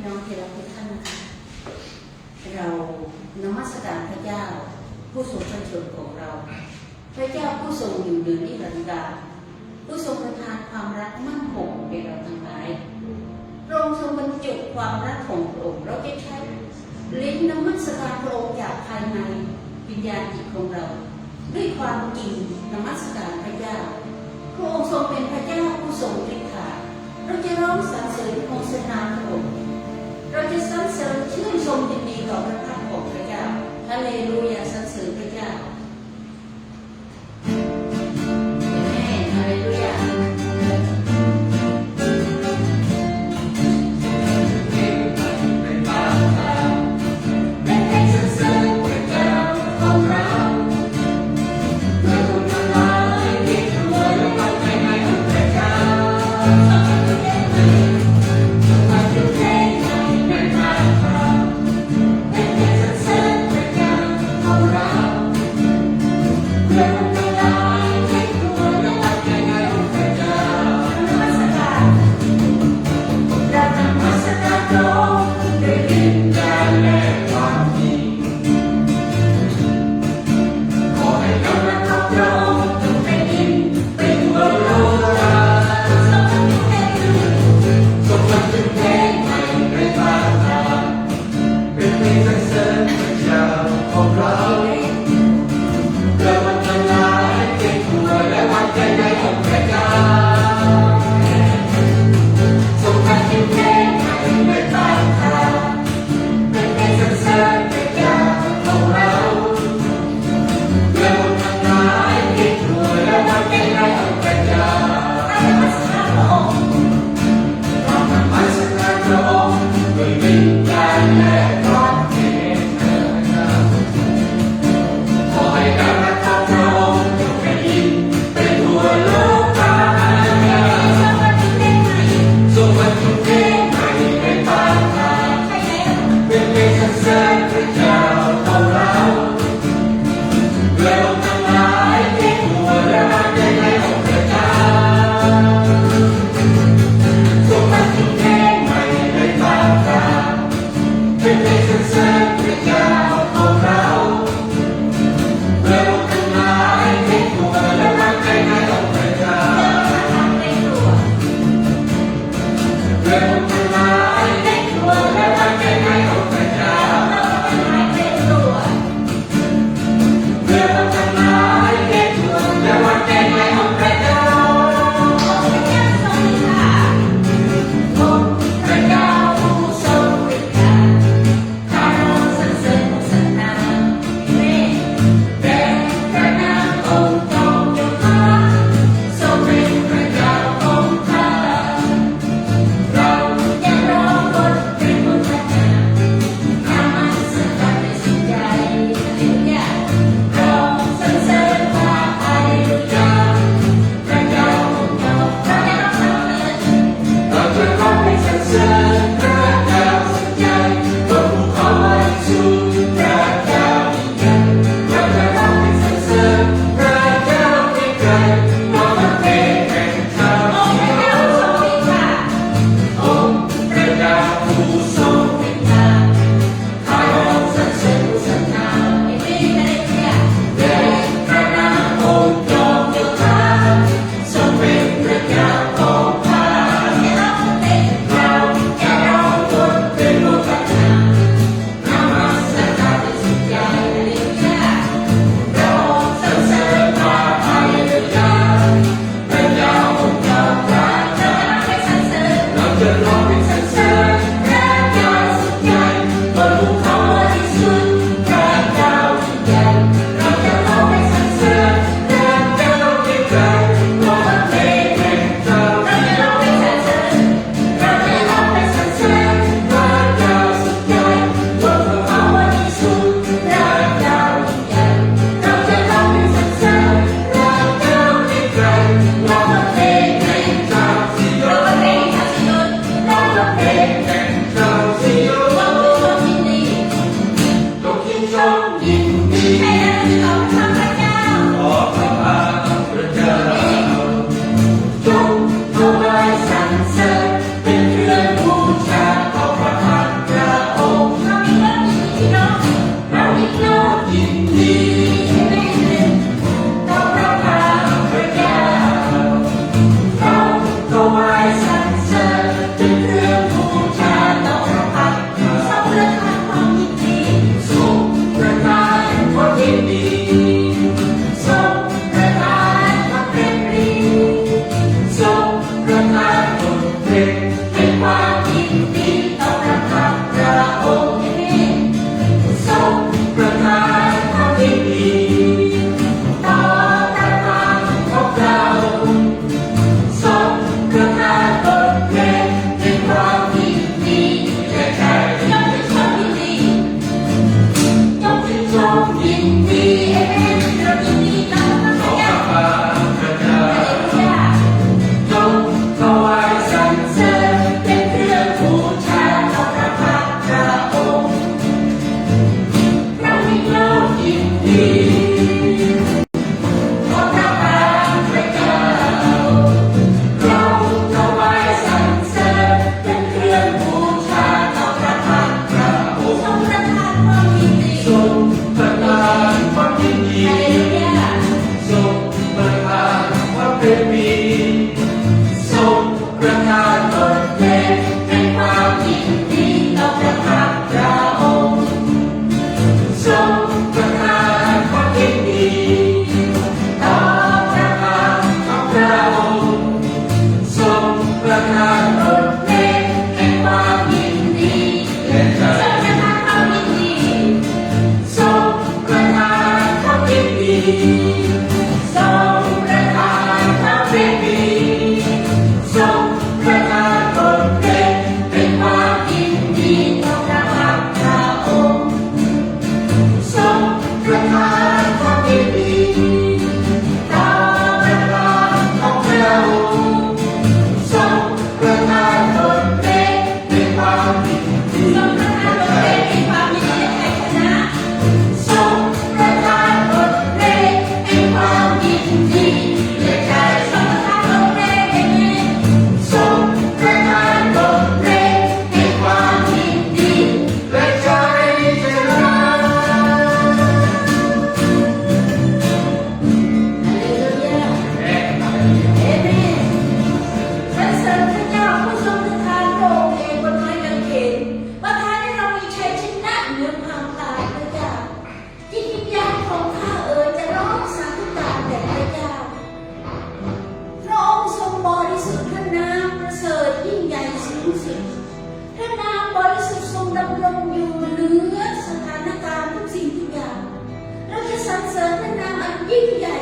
น้องที่รักทุกท่านนะคะเรานมัสการพระเจ้าผู้ทรงพระชนของเราพระเจ้าผู้ทรงอยู่เหนือนิรันดร์ผู้ทรงประทานความรักมั่นคงแก่เราทั้งหลายพระองค์ทรงบรรจุความรักของพระองค์เราจะใช้ลิ้นนมัสการพระองค์จากภายในวิญญาณจิตของเราด้วยความจริงนมัสการพระเจ้าพระองค์ทรงเป็นพระเจ้าผู้ทรงฤทธาเราจะร้องสรรเสริญโฆษณาพระองค์เราจะสรรเสริญชื่นชมยินดีต่อพระพักตร์ของพระเจ้าฮาเลลูยาสรรเสริญพระเจ้าเอเมนฮาเลลูยา ชาต่อพระพักตร์ทรงประทานความยินดีทรงประทานความยินดีทรงประทานความเป็นปรีทรงประทานบทเพลงเป็นความยินดีต่อพระพักตร์พระองค์ทรงประทานความยินดีต่อพระพักตร์ของเราทรงประทานบทเพลงเป็นความยินดีและใจยกให้ชมยินดียกให้ชมยินดีเอเมนเรายินดีต่อพระเจ้าจงถวายสรรเสริญเป็นเครื่องบูชาต่อพระพักตร์พระองค์เราให้เรายินดีต่อพระพักตร์พระเจ้าเราถวายสรรเสริญเป็นเครื่องบูชาต่อพระพักตร์พระองค์ทรงประทานความยินดี ทรงประทานความยินดี ฮาเลลูยา ทรงประทานความเป็นมีทรงประทานบทเพลง เป็นความยินดีต่อพระพักตร์พระองค์ ทรงประทานความยินดีต่อพระพักตร์ของพระองค์ทรงประทานบทเพลง เป็นความยินดี และใจ ทรงประทานความยินดี ทรงประทานความยินดีทรงประทานความเป็นมีทรงประทานบทเพลง เป็นความยินดีต่อพระพักตร์พระองค์ ทรงประทานความยินดีต่อพระพักตร์ของพระองค์ทรงประทานบทเพลงเป็นความยินดี ทรงประทานบทเพลงเป็นความยินดีและชัยชนะ ทรงประทานบทเพลง เป็นความยินดีและใจทรงประทานบทเพลงเอเมน ทรงประทานบทเพลง เป็นความยินดี และใจจะรัก ฮาเลลูยาเอเมนสรรเสริญพระเจ้าผู้ทรงประทานพระองค์เองบนไม้กางเขนประทานให้เรามีชัยชนะเหนือความตายพระเจ้าจิตวิญญาณของข้าจะร้องสาธุการแด่พระเจ้าพระองค์ทรงบริสุทธิ์พระนามประเสริฐยิ่งใหญ่สูงสุดพระนามบริสุทธิ์ทรงดำรงอยู่เหนือสถานการณ์ทุกสิ่งทุกอย่างเราจะสรรเสริญพระนามอันยิ่งใหญ่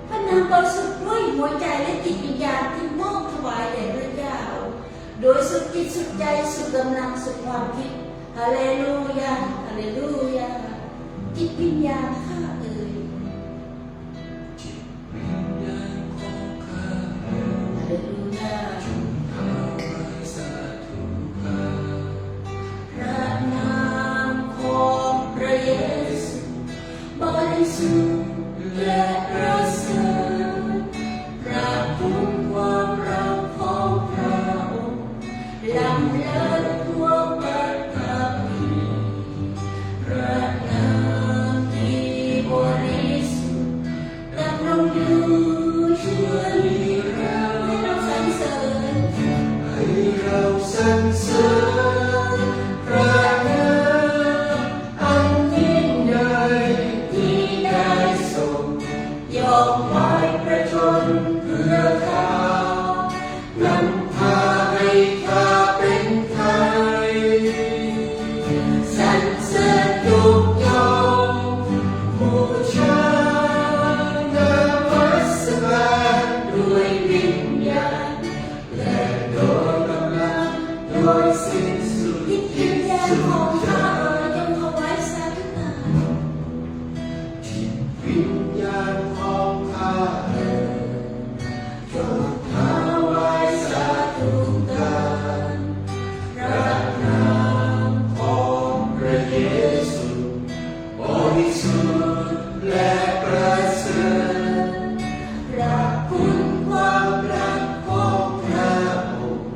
พระนามบริสุทธิ์ด้วยหัวใจและจิตวิญญาณที่มอบถวายแด่พระเจ้าโดยสุดจิตสุดใจสุดกำลังสุดความคิดฮาเลลูยาฮาเลลูยาจิตวิญญาณข้าฮาเลลูยาพระนามของพระเยซูบริสุทธิ์และประเสริฐพระคุณความรักของพระองค์ล้ำเลิศทั่วปัตตภีพระนามที่บริสุทธิ์ดำรงอยู่ชั่วนิรันดร์ให้เราสรรเสริญ ให้เราสรรเสริญพระนามอันยิ่งใหญ่ที่ได้ทรง ยอมปล่อยประชนเพื่อข้านำพาให้ข้าเป็นไทยสรรเสริญยกย่อง บูชานามัสการ ด้วยวิญญาณ และโดยกำลังโดยสิ้นสุด จิตวิญญาณของข้าจงถวายสาธุการ จิตวิญญาณของข้าจงถวายสาธุการพระนามของพระเยซูบริสุทธิ์และประเสริฐ พระคุณความรักของพระองค์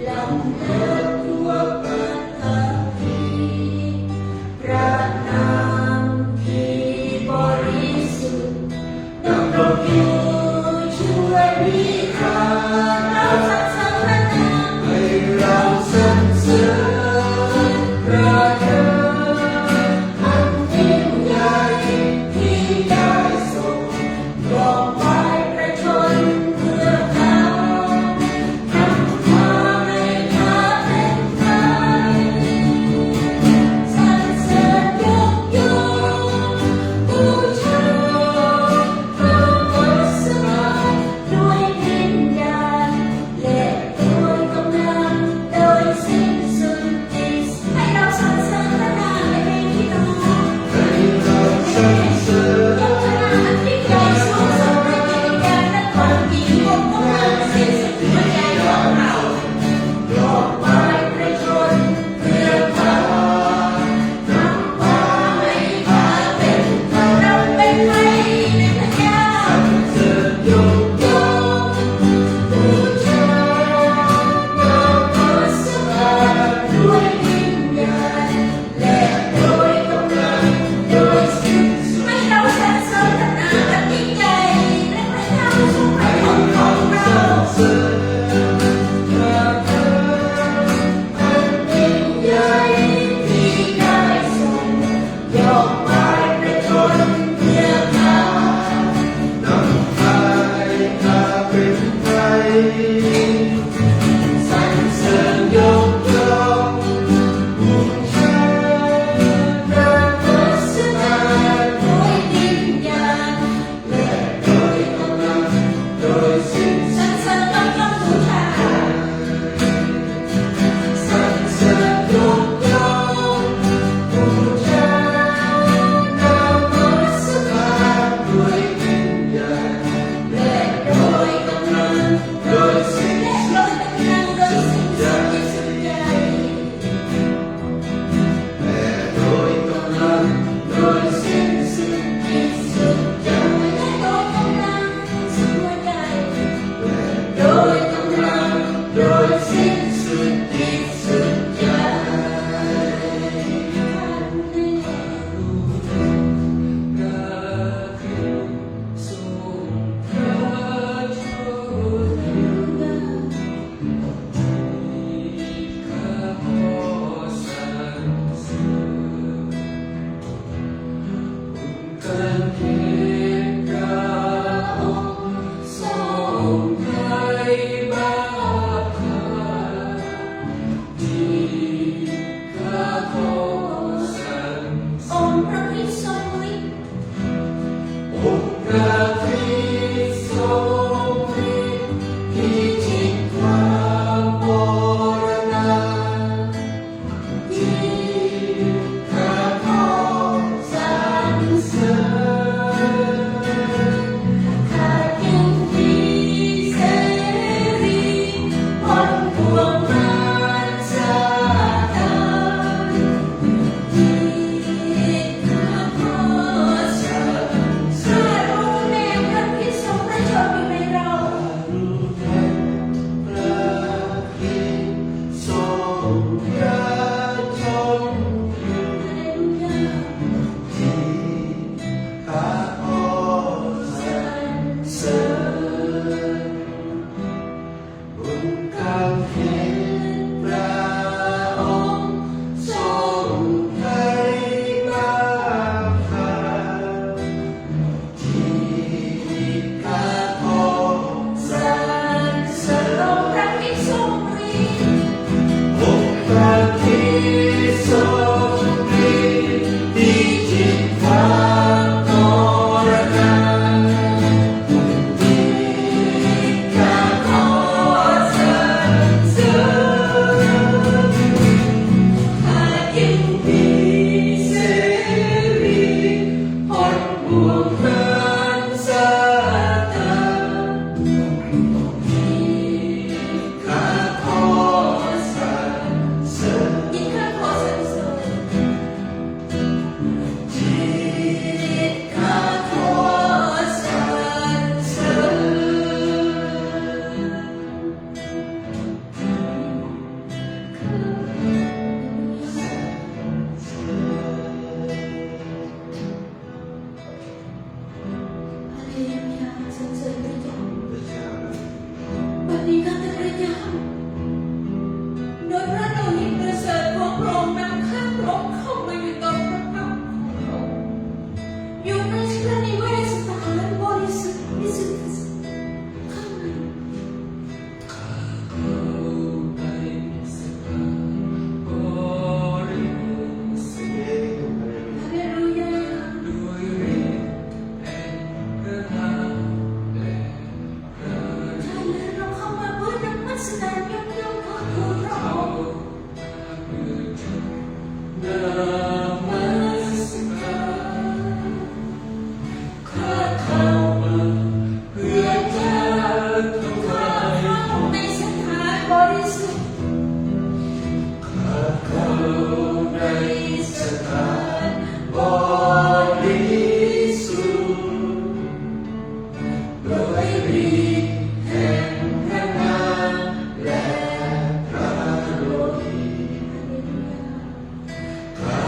ล้ำเลิศทั่วปัตต สุทธิที่จิตฟ้ากรณาข้าขอสรรเสริญข้ายินดีเสรีพ้นบ่วงเพลินซาตานข้าขอสรรเสริญ ยิ่งข้าขอสรรเสริญ จิตข้าขอสรรเสริญ ฮาเลลูยาสรรเสริญพระเจ้าวันนี้ข้าแต่พระเจ้าโดยพระโลหิตประเสริฐของพระองค์นำข้าพระองค์เข้ามาอยู่ต่อพระพักตร์ของเราอยู่ในพระนิเวศสถานบริสุทธิ์วิสุทธิ์ข้างใน เข้าไปสถานบริสุทธิ์ ฮาเลลูยา ด้วยฤทธิ์แห่งพระนามและพระ ใช่แล้วเราเข้ามาเพื่อนมัสการยกย่องเทิดทูนพระองค์ นามัสการข้าเข้ามาเพื่อจะถวาย เข้าในสถานบริสุทธิ์ ข้าเข้าในสถานบริสุทธิ์ด้วยฤทธิ์แห่งพระนามและพระโลหิตข้า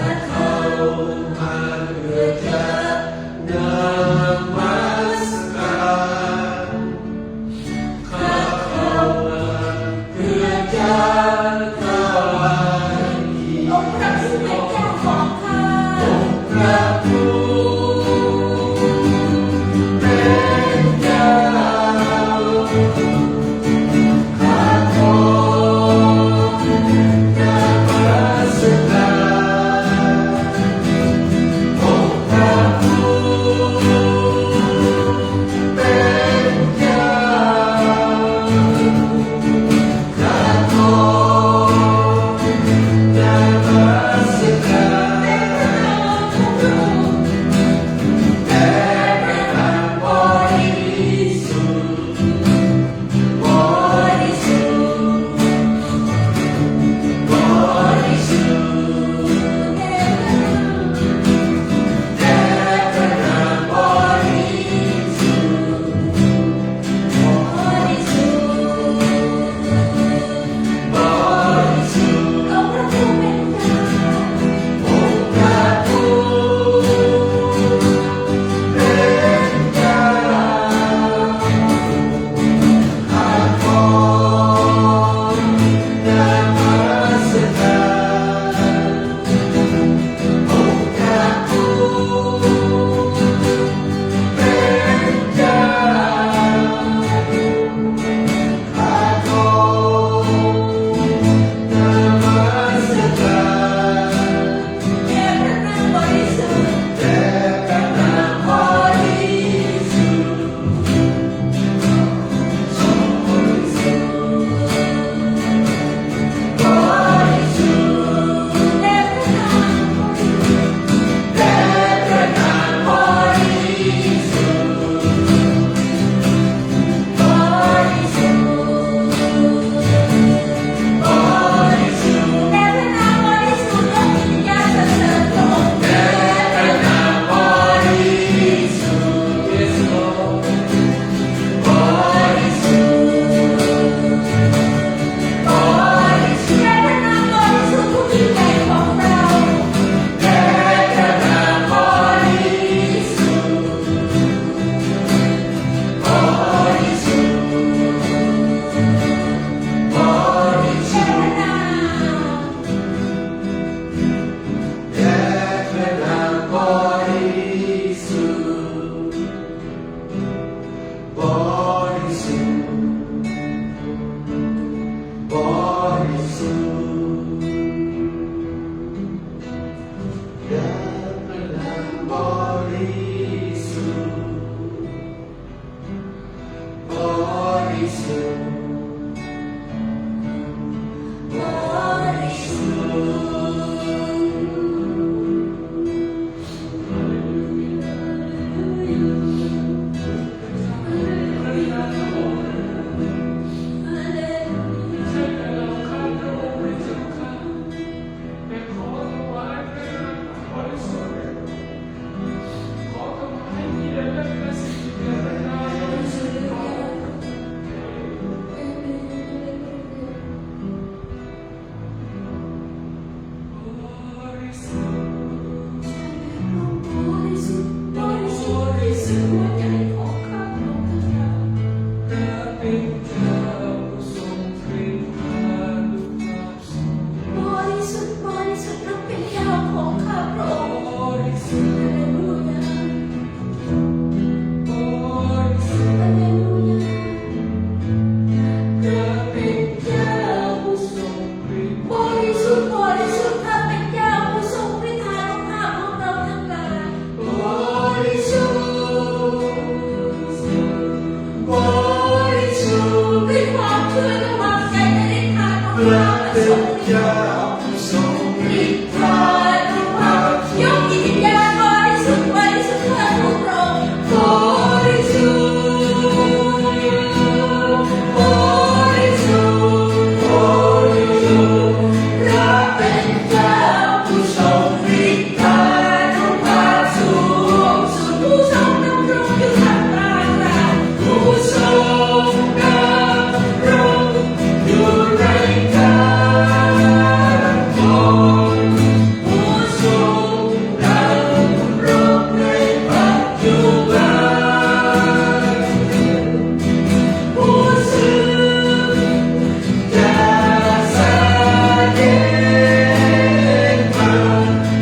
สุดหัวใจของข้าพระองค์ทั้งหลาย พระเป็นเจ้าผู้ทรงฤทธิ์มาด้วยความสูง บริสุทธิ์บริสุทธิ์พระเป็นเจ้าของข้าพระองค์ บริสุทธิ์ ฮาเลลูยา บริสุทธิ์ ฮาเลลูยา พระเป็นเจ้าผู้ทรงฤทธิ์ บริสุทธิ์บริสุทธิ์พระเป็นเจ้าผู้ทรงฤทธานุภาพของเราทั้งหลาย บริสุทธิ์บริสุทธิ์ ด้วยความเชื่อและวางใจในฤทธานุ พ ภา ระ พและ เป็ ทร น งฤท เจ้า ธา ผู้ทรงฤทธิ์ ทานุภาพยกจิตวิญญาณบริสุทธิ์บริสุทธิ์เพื่อทุกเรา บริสุทธิ์บริสุทธิ์บริสุทธิ์พระเป็นเจ้าผู้ทรงฤทธิ์มานุภาพสูงสุด ผู้ทรงดำรงอยู่ท่ามกลางเรา ผู้ทรงดำรงอยู่ในการปกครองผู้ทรงดำรงในปัจจุบันผู้ซึ่งจะแสดงมา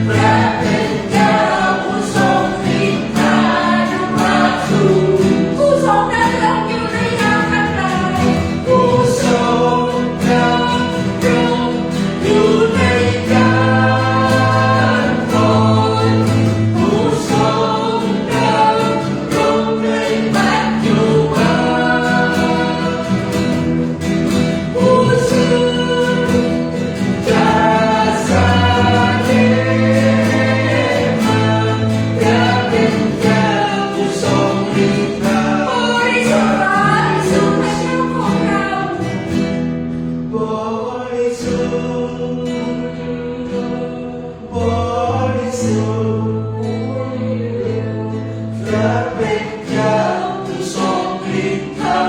พระเป็นเจ้าผู้ทรงฤทธานุภาพสูง ผู้ทรงดำรงอยู่ในยามทั้งหลาย ผู้ทรงดำรงอยู่ในการปกครองผู้ทรงดำรงในปัจจุบันผู้ซึ่งจะแสดงมาพระเป็นเจ้าผู้ทรงฤทธา บริสุทธิ์บริสุทธิ์พระเจ้าของเรา บริสุทธิ์บริสุทธิ์พระเป็นเจ้าผู้ทรงฤทธา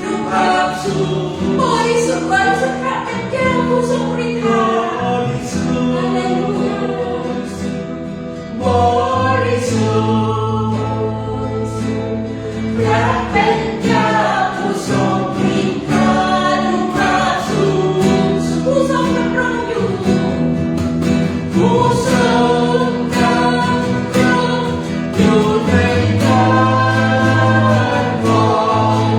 นุภาพสูง บริสุทธิ์บริสุทธิ์พระเป็นเจ้าผู้ทรงฤทธา บริสุท ฮาเลลูยา ธิ์บริสุทธิ์พระเป็นเจ้าผู้ทรงฤทธานุภาพสูง ผู้ทรงดำรงอยู่ ผู้ทรงดำรงอยู่ในการปกครอง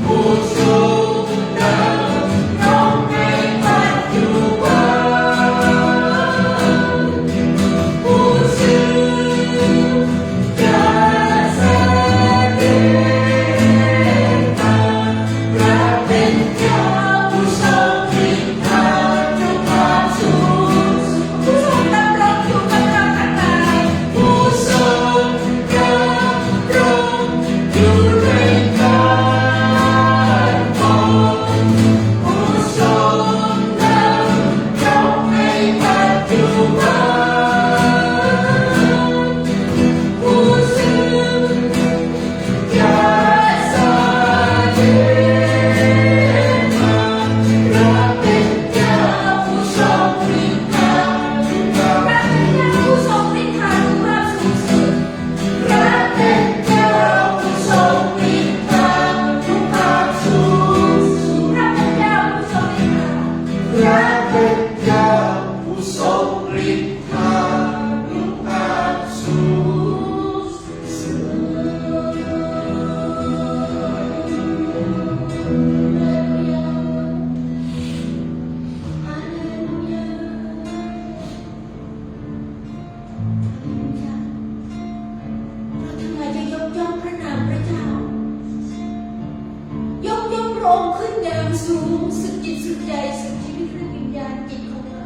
ผู้ทรงดำรงในปัจจุบันผู้ซึ่งจะแสดงมาพระเป็นเจ้าผู้ทรงฤทธานุภาพสูง ผู้ทรงดำรงอยู่กับเราทั้งหลาย ผู้ทรงดำรงอยู่ในการปกครองผู้ทรงดำรงในปัจจุบันผู้ซึ่งจะแสดงมาพระเป็นเจ้าผู้ทรงฤทธานุภา พ พ ระเป็นเจ้าผู้ทรงฤทธานุภาพสูงสุด พระเป็นเจ้าผู้ทรงฤทธานุภาพสูง พระเป็นเจ้าผู้ทรงฤทธา พระเป็นเจ้าผู้ทรงฤทธานุภาพสูง ฮาเลลูยาเราทั้งหลายจะยกย่องพระนามพระเจ้า ยกย่องพระองค์ขึ้นอย่างสูงสุดจิตสุดใจสุดชีวิตและวิญญาณจิตของเรา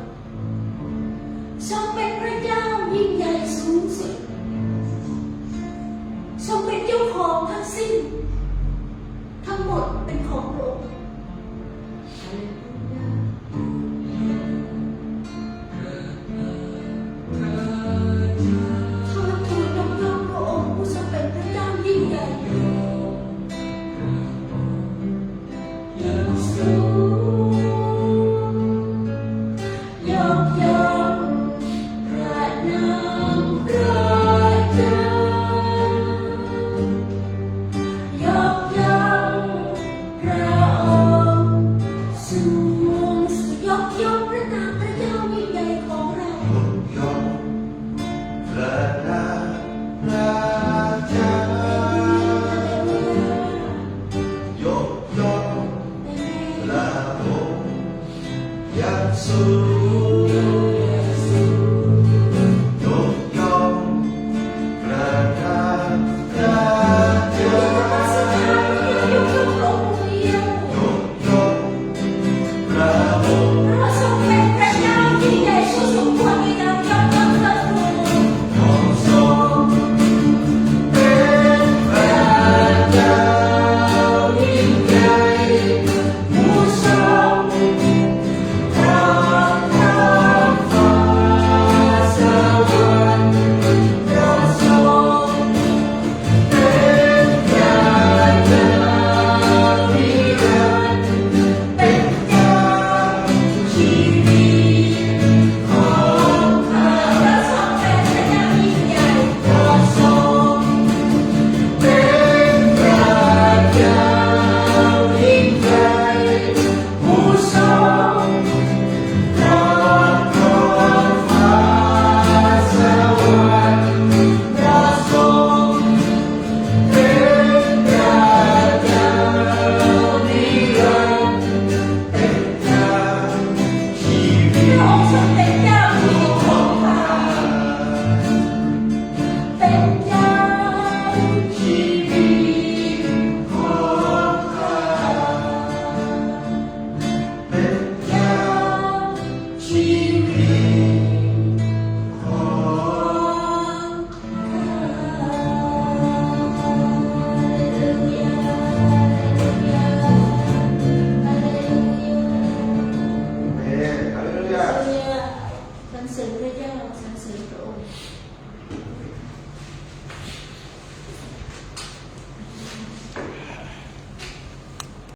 ทรงเป็นพระเจ้ายิ่งใหญ่สูงสุดทรงเป็นเจ้าของทั้งสิ้น ทั้งหมดเป็นของพระองค์